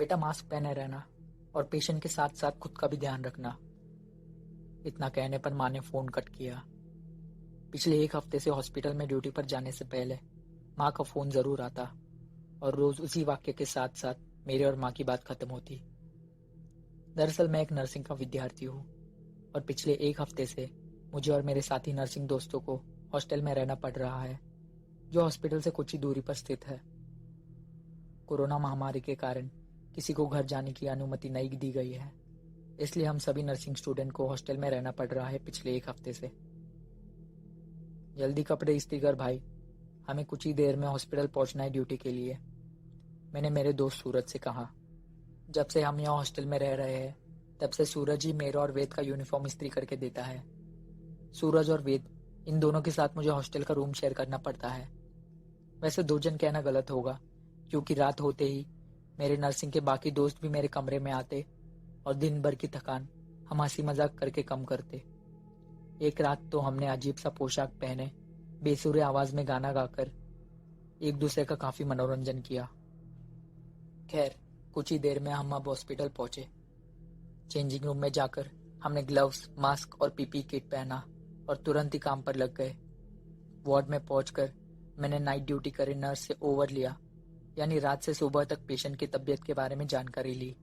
बेटा मास्क पहने रहना और पेशेंट के साथ साथ खुद का भी ध्यान रखना। इतना कहने पर माँ ने फोन कट किया। पिछले एक हफ्ते से हॉस्पिटल में ड्यूटी पर जाने से पहले माँ का फोन जरूर आता और रोज उसी वाक्य के साथ साथ मेरे और माँ की बात खत्म होती। दरअसल मैं एक नर्सिंग का विद्यार्थी हूँ और पिछले एक हफ्ते से मुझे और मेरे साथी नर्सिंग दोस्तों को हॉस्टल में रहना पड़ रहा है, जो हॉस्पिटल से कुछ ही दूरी पर स्थित है। कोरोना महामारी के कारण किसी को घर जाने की अनुमति नहीं दी गई है, इसलिए हम सभी नर्सिंग स्टूडेंट को हॉस्टल में रहना पड़ रहा है पिछले एक हफ्ते से। जल्दी कपड़े इस्त्री कर भाई, हमें कुछ ही देर में हॉस्पिटल पहुंचना है ड्यूटी के लिए, मैंने मेरे दोस्त सूरज से कहा। जब से हम यहाँ हॉस्टल में रह रहे हैं तब से सूरज ही मेरा और वेद का यूनिफॉर्म इस्त्री करके देता है। सूरज और वेद इन दोनों के साथ मुझे हॉस्टल का रूम शेयर करना पड़ता है। वैसे दो जन कहना गलत होगा, क्योंकि रात होते ही मेरे नर्सिंग के बाकी दोस्त भी मेरे कमरे में आते और दिन भर की थकान हम हंसी मजाक करके कम करते। एक रात तो हमने अजीब सा पोशाक पहने बेसुरे आवाज में गाना गाकर एक दूसरे का काफी मनोरंजन किया। खैर कुछ ही देर में हम अब हॉस्पिटल पहुंचे। चेंजिंग रूम में जाकर हमने ग्लव्स, मास्क और पीपी किट पहना और तुरंत ही काम पर लग गए। वार्ड में पहुंचकर मैंने नाइट ड्यूटी करे नर्स से ओवर लिया, यानी रात से सुबह तक पेशेंट की तबीयत के बारे में जानकारी ली।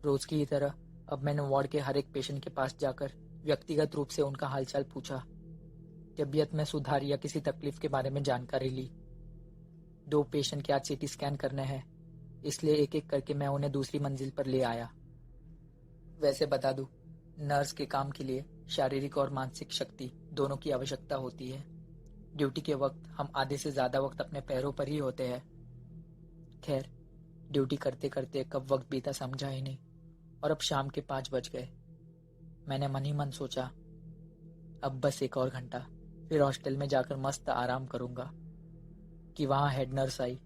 रोज की तरह अब मैंने वार्ड के हर एक पेशेंट के पास जाकर व्यक्तिगत रूप से उनका हालचाल पूछा, तबीयत में सुधार या किसी तकलीफ के बारे में जानकारी ली। 2 पेशेंट के आज सीटी स्कैन करने हैं, इसलिए एक एक करके मैं उन्हें दूसरी मंजिल पर ले आया। वैसे बता दूं, नर्स के काम के लिए शारीरिक और मानसिक शक्ति दोनों की आवश्यकता होती है। ड्यूटी के वक्त हम आधे से ज्यादा वक्त अपने पैरों पर ही होते हैं। खैर ड्यूटी करते करते कब वक्त बीता समझा ही नहीं और अब शाम के 5 बज गए। मैंने मन ही मन सोचा, अब बस एक और घंटा, फिर हॉस्टल में जाकर मस्त आराम करूंगा, कि वहां हेड नर्स आई।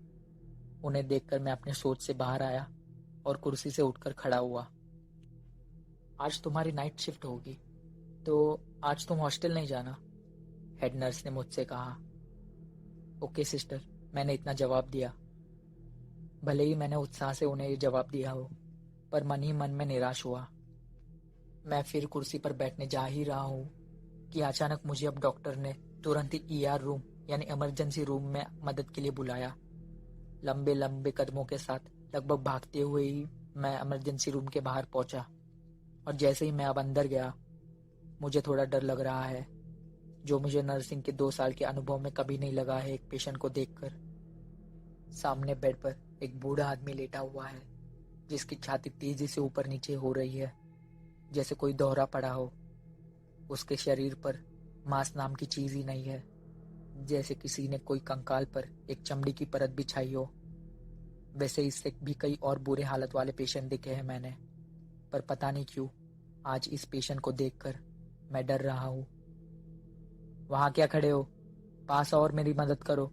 उन्हें देखकर मैं अपने सोच से बाहर आया और कुर्सी से उठकर खड़ा हुआ। आज तुम्हारी नाइट शिफ्ट होगी, तो आज तुम हॉस्टल नहीं जाना, हेड नर्स ने मुझसे कहा। ओके सिस्टर, मैंने इतना जवाब दिया। भले ही मैंने उत्साह से उन्हें ये जवाब दिया हो, पर मन ही मन में निराश हुआ। मैं फिर कुर्सी पर बैठने जा ही रहा हूँ कि अचानक मुझे अब डॉक्टर ने तुरंत ही ईआर रूम यानी इमरजेंसी रूम में मदद के लिए बुलाया। लंबे लंबे कदमों के साथ लगभग भागते हुए ही मैं इमरजेंसी रूम के बाहर पहुंचा और जैसे ही मैं अब अंदर गया, मुझे थोड़ा डर लग रहा है, जो मुझे नर्सिंग के 2 साल के अनुभव में कभी नहीं लगा है एक पेशेंट को देखकर। सामने बेड पर एक बूढ़ा आदमी लेटा हुआ है, जिसकी छाती तेजी से ऊपर नीचे हो रही है, जैसे कोई दोहरा पड़ा हो। उसके शरीर पर मांस नाम की चीज ही नहीं है, जैसे किसी ने कोई कंकाल पर एक चमड़ी की परत बिछाई हो। वैसे इससे भी कई और बुरे हालत वाले पेशेंट देखे हैं मैंने, पर पता नहीं क्यों आज इस पेशेंट को देखकर मैं डर रहा हूँ। वहां क्या खड़े हो, पास आओ और मेरी मदद करो,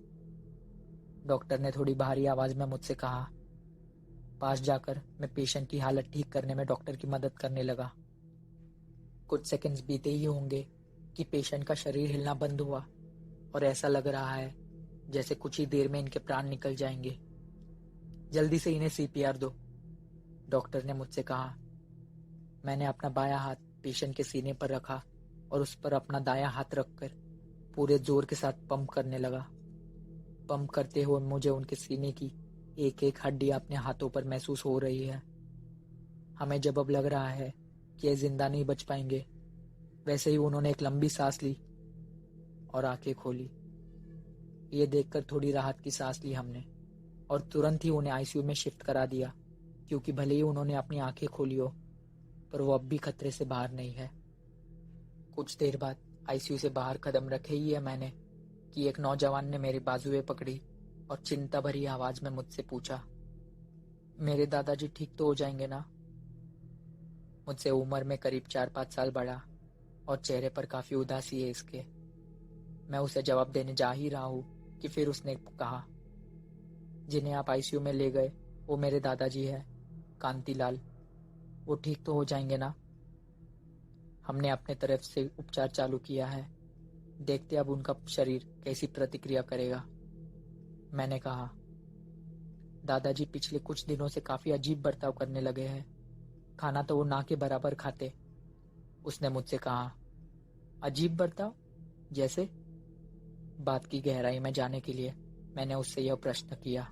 डॉक्टर ने थोड़ी भारी आवाज में मुझसे कहा। पास जाकर मैं पेशेंट की हालत ठीक करने में डॉक्टर की मदद करने लगा। कुछ सेकंड्स बीते ही होंगे कि पेशेंट का शरीर हिलना बंद हुआ और ऐसा लग रहा है जैसे कुछ ही देर में इनके प्राण निकल जाएंगे। जल्दी से इन्हें सीपीआर दो, डॉक्टर ने मुझसे कहा। मैंने अपना बायां हाथ पेशेंट के सीने पर रखा और उस पर अपना दायां हाथ रखकर पूरे जोर के साथ पंप करने लगा। पंप करते हुए मुझे उनके सीने की एक एक हड्डी अपने हाथों पर महसूस हो रही है। हमें जब अब लग रहा है कि ये जिंदा नहीं बच पाएंगे, वैसे ही उन्होंने एक लंबी सांस ली और आंखें खोली। ये देखकर थोड़ी राहत की सांस ली हमने और तुरंत ही उन्हें आईसीयू में शिफ्ट करा दिया, क्योंकि भले ही उन्होंने अपनी आंखें खोली हो, पर वो अब भी खतरे से बाहर नहीं है। कुछ देर बाद आईसीयू से बाहर कदम रखे ही है मैंने कि एक नौजवान ने मेरी बाजुएं पकड़ी और चिंता भरी आवाज में मुझसे पूछा, मेरे दादाजी ठीक तो हो जाएंगे ना? मुझसे उम्र में करीब 4-5 साल बड़ा और चेहरे पर काफी उदासी है इसके। मैं उसे जवाब देने जा ही रहा हूँ कि फिर उसने कहा, जिन्हें आप आईसीयू में ले गए वो मेरे दादाजी है, कांतिलाल, वो ठीक तो हो जाएंगे ना? हमने अपने तरफ से उपचार चालू किया है, देखते अब उनका शरीर कैसी प्रतिक्रिया करेगा, मैंने कहा। दादाजी पिछले कुछ दिनों से काफी अजीब बर्ताव करने लगे हैं। खाना तो वो ना के बराबर खाते। उसने मुझसे कहा। अजीब बर्ताव? जैसे? बात की गहराई में जाने के लिए मैंने उससे यह प्रश्न किया।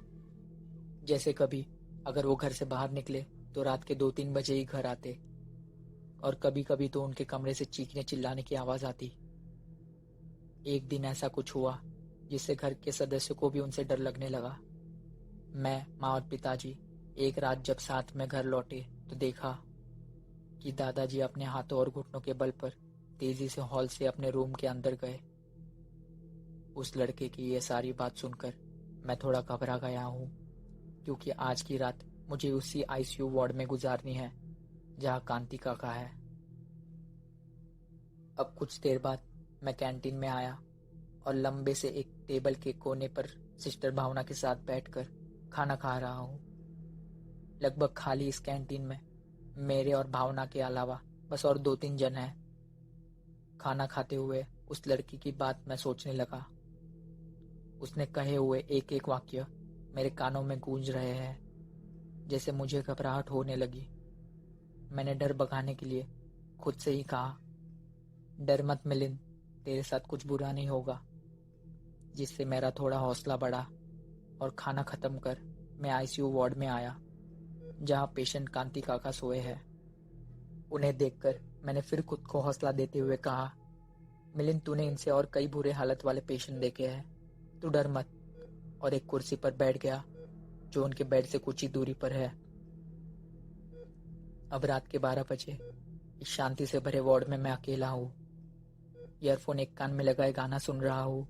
जैसे कभी अगर वो घर से बाहर निकले तो रात के 2-3 बजे ही घर आते, और कभी कभी तो उनके कमरे से चीखने चिल्लाने की आवाज आती। एक दिन ऐसा कुछ हुआ जिससे घर के सदस्यों को भी उनसे डर लगने लगा। मैं, माँ और पिताजी एक रात जब साथ में घर लौटे तो देखा कि दादाजी अपने हाथों और घुटनों के बल पर तेजी से हॉल से अपने रूम के अंदर गए। उस लड़के की ये सारी बात सुनकर मैं थोड़ा घबरा गया हूँ, क्योंकि आज की रात मुझे उसी आईसीयू वार्ड में गुजारनी है जहाँ कांति काका है। अब कुछ देर बाद मैं कैंटीन में आया और लंबे से एक टेबल के कोने पर सिस्टर भावना के साथ बैठकर खाना खा रहा हूँ। लगभग खाली इस कैंटीन में मेरे और भावना के अलावा बस और 2-3 जन हैं। खाना खाते हुए उस लड़की की बात मैं सोचने लगा। उसने कहे हुए एक एक वाक्य मेरे कानों में गूंज रहे हैं, जैसे मुझे घबराहट होने लगी। मैंने डर भगाने के लिए खुद से ही कहा, डर मत मिलिंद, तेरे साथ कुछ बुरा नहीं होगा। जिससे मेरा थोड़ा हौसला बढ़ा और खाना खत्म कर मैं आईसीयू वार्ड में आया, जहाँ पेशेंट कांति काका सोए हैं। उन्हें देखकर मैंने फिर खुद को हौसला देते हुए कहा, मिलिंद, तूने इनसे और कई बुरे हालत वाले पेशेंट देखे हैं, तू डर मत। और एक कुर्सी पर बैठ गया जो उनके बेड से कुछ ही दूरी पर है। अब रात के 12 बजे इस शांति से भरे वार्ड में मैं अकेला हूँ। ईयरफोन एक कान में लगाए गाना सुन रहा हूँ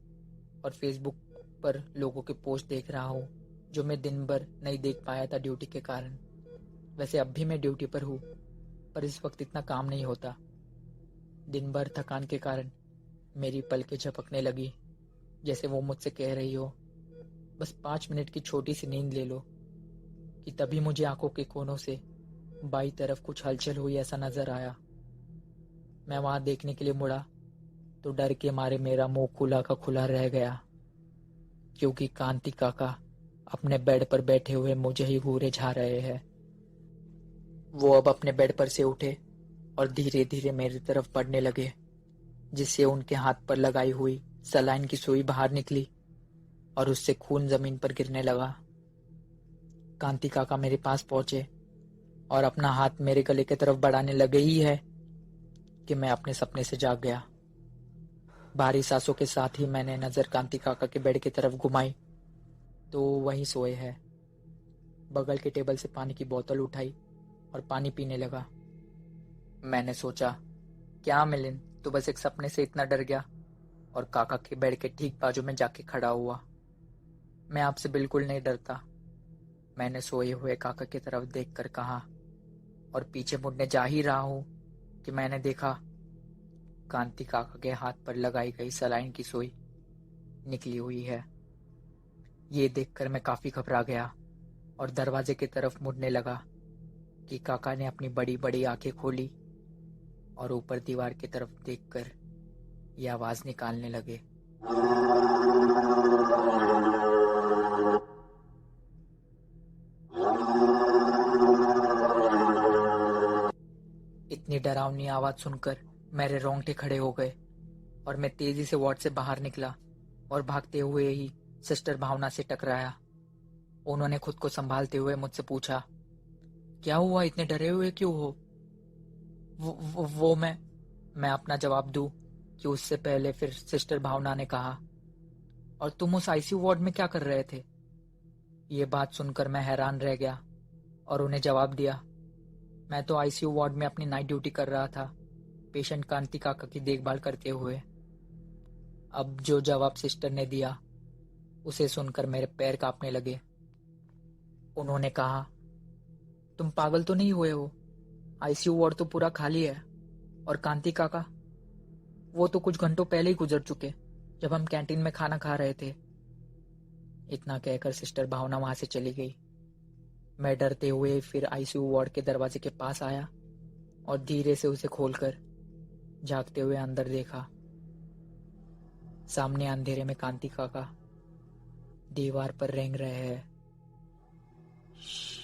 और फेसबुक पर लोगों के पोस्ट देख रहा हूँ जो मैं दिन भर नहीं देख पाया था ड्यूटी के कारण। वैसे अब भी मैं ड्यूटी पर हूँ, पर इस वक्त इतना काम नहीं होता। दिन भर थकान के कारण मेरी पलकें झपकने लगी, जैसे वो मुझसे कह रही हो, बस 5 मिनट की छोटी सी नींद ले लो। कि तभी मुझे आंखों के कोनों से बाई तरफ कुछ हलचल हुई ऐसा नजर आया। मैं वहां देखने के लिए मुड़ा तो डर के मारे मेरा मुंह खुला का खुला रह गया, क्योंकि कांति काका अपने बेड पर बैठे हुए मुझे ही घूरे जा रहे हैं। वो अब अपने बेड पर से उठे और धीरे धीरे मेरी तरफ बढ़ने लगे, जिससे उनके हाथ पर लगाई हुई सलाइन की सुई बाहर निकली और उससे खून जमीन पर गिरने लगा। कांति काका मेरे पास पहुंचे और अपना हाथ मेरे गले की तरफ बढ़ाने लगे ही है कि मैं अपने सपने से जाग गया। भारी सांसों के साथ ही मैंने नजर कांति काका के बेड की तरफ घुमाई तो वहीं सोए हैं। बगल के टेबल से पानी की बोतल उठाई और पानी पीने लगा। मैंने सोचा, क्या मिलिंद, तू बस एक सपने से इतना डर गया? और काका के बेड के ठीक बाजू में जाके खड़ा हुआ। मैं आपसे बिल्कुल नहीं डरता, मैंने सोए हुए काका की तरफ देखकर कहा, और पीछे मुड़ने जा ही रहा हूं कि मैंने देखा कांति काका के हाथ पर लगाई गई सलाइन की सुई निकली हुई है। ये देखकर मैं काफी घबरा गया और दरवाजे की तरफ मुड़ने लगा कि काका ने अपनी बड़ी बड़ी आंखें खोली और ऊपर दीवार की तरफ देखकर ये आवाज निकालने लगे। इतनी डरावनी आवाज सुनकर मेरे रोंगटे खड़े हो गए और मैं तेजी से वार्ड से बाहर निकला और भागते हुए ही सिस्टर भावना से टकराया। उन्होंने खुद को संभालते हुए मुझसे पूछा, क्या हुआ, इतने डरे हुए क्यों हो? वो मैं अपना जवाब दूं कि उससे पहले फिर सिस्टर भावना ने कहा, और तुम उस आईसीयू वार्ड में क्या कर रहे थे? ये बात सुनकर मैं हैरान रह गया और उन्हें जवाब दिया, मैं तो आईसीयू वार्ड में अपनी नाइट ड्यूटी कर रहा था, पेशेंट कांति काका की देखभाल करते हुए। अब जो जवाब सिस्टर ने दिया उसे सुनकर मेरे पैर कांपने लगे। उन्होंने कहा, तुम पागल तो नहीं हुए हो? आईसीयू वार्ड तो पूरा खाली है, और कांति काका, वो तो कुछ घंटों पहले ही गुजर चुके जब हम कैंटीन में खाना खा रहे थे। इतना कहकर सिस्टर भावना वहां से चली गई। मैं डरते हुए फिर आईसीयू वार्ड के दरवाजे के पास आया और धीरे से उसे खोलकर झांकते हुए अंदर देखा। सामने अंधेरे में कांति काका दीवार पर रेंग रहे हैं। श्श।